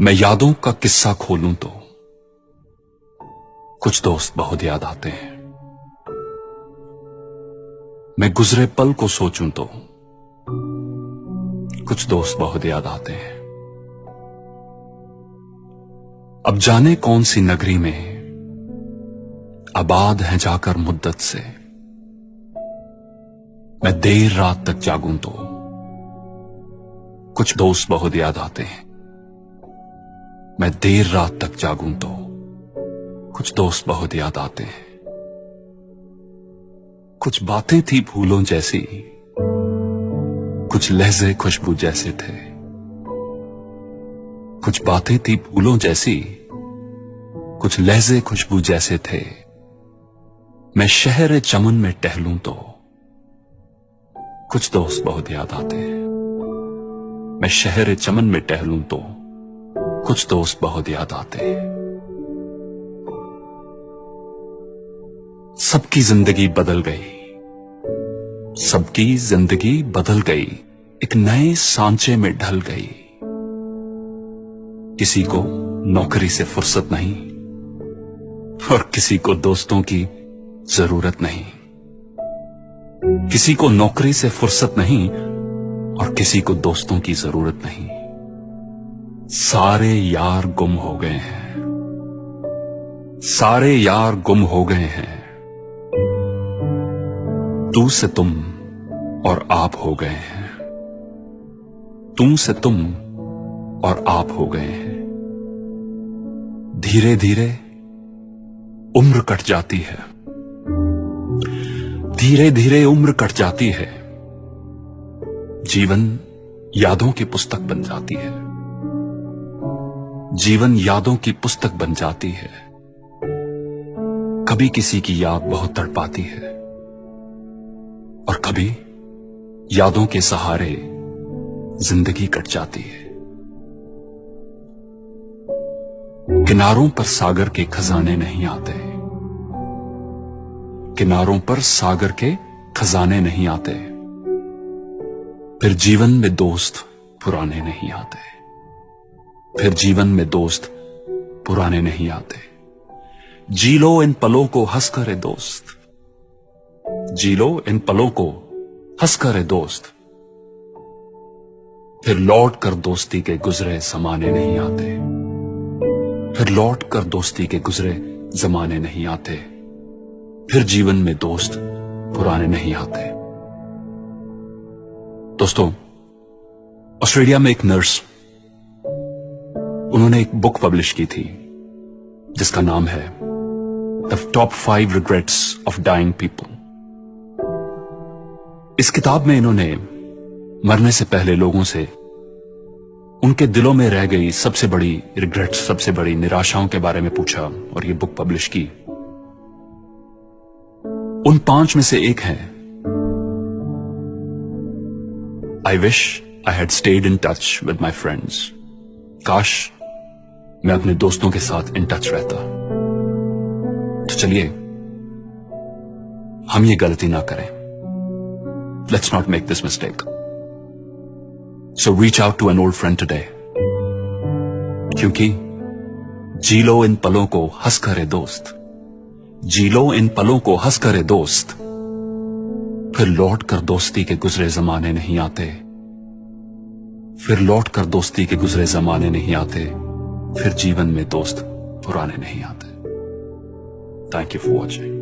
मैं यादों का किस्सा खोलूं तो कुछ दोस्त बहुत याद आते हैं। मैं गुजरे पल को सोचूं तो कुछ दोस्त बहुत याद आते हैं। अब जाने कौन सी नगरी में आबाद हैं जाकर मुद्दत से, मैं देर रात तक जागूं तो कुछ दोस्त बहुत याद आते हैं। मैं देर रात तक जागूं तो कुछ दोस्त बहुत याद आते हैं। कुछ बातें थी फूलों जैसी, कुछ लहजे खुशबू जैसे थे। कुछ बातें थी फूलों जैसी, कुछ लहजे खुशबू जैसे थे। मैं शहर चमन में टहलूं तो कुछ दोस्त बहुत याद आते हैं। मैं शहर चमन में टहलूं तो कुछ दोस्त बहुत याद आते हैं। सबकी जिंदगी बदल गई, सबकी जिंदगी बदल गई, एक नए सांचे में ढल गई। किसी को नौकरी से फुर्सत नहीं और किसी को दोस्तों की जरूरत नहीं। किसी को नौकरी से फुर्सत नहीं और किसी को दोस्तों की जरूरत नहीं। सारे यार गुम हो गए हैं, सारे यार गुम हो गए हैं। तू से तुम और आप हो गए हैं, तुम से तुम और आप हो गए हैं। धीरे धीरे उम्र कट जाती है, धीरे धीरे उम्र कट जाती है। जीवन यादों की पुस्तक बन जाती है, जीवन यादों की पुस्तक बन जाती है। कभी किसी की याद बहुत तड़पाती है और कभी यादों के सहारे जिंदगी कट जाती है। किनारों पर सागर के खजाने नहीं आते, किनारों पर सागर के खजाने नहीं आते। फिर जीवन में दोस्त पुराने नहीं आते, फिर जीवन में दोस्त पुराने नहीं आते। जी लो इन पलों को हंसकर ए दोस्त, जी लो इन पलों को हंसकर ए दोस्त। फिर लौट कर दोस्ती के गुजरे जमाने नहीं आते, फिर लौट कर दोस्ती के गुजरे जमाने नहीं आते। फिर जीवन में दोस्त पुराने नहीं आते। दोस्तों, ऑस्ट्रेलिया में एक नर्स, उन्होंने एक बुक पब्लिश की थी जिसका नाम है the top 5 regrets of dying people. इस किताब में इन्होंने मरने से पहले लोगों से उनके दिलों में रह गई सबसे बड़ी रिग्रेट्स, सबसे बड़ी निराशाओं के बारे में पूछा और ये बुक पब्लिश की। उन 5 में से एक है, I wish I had stayed in touch with my friends. काश मैं अपने दोस्तों के साथ इन टच रहता। तो चलिए हम ये गलती ना करें। Let's not make this mistake. So reach out to an old friend today, क्योंकि जी लो इन पलों को हंस करे दोस्त, जी लो इन पलों को हंस करे दोस्त। फिर लौट कर दोस्ती के गुजरे जमाने नहीं आते, फिर लौट कर दोस्ती के गुजरे जमाने नहीं आते। फिर जीवन में दोस्त पुराने नहीं आते। Thank you for watching.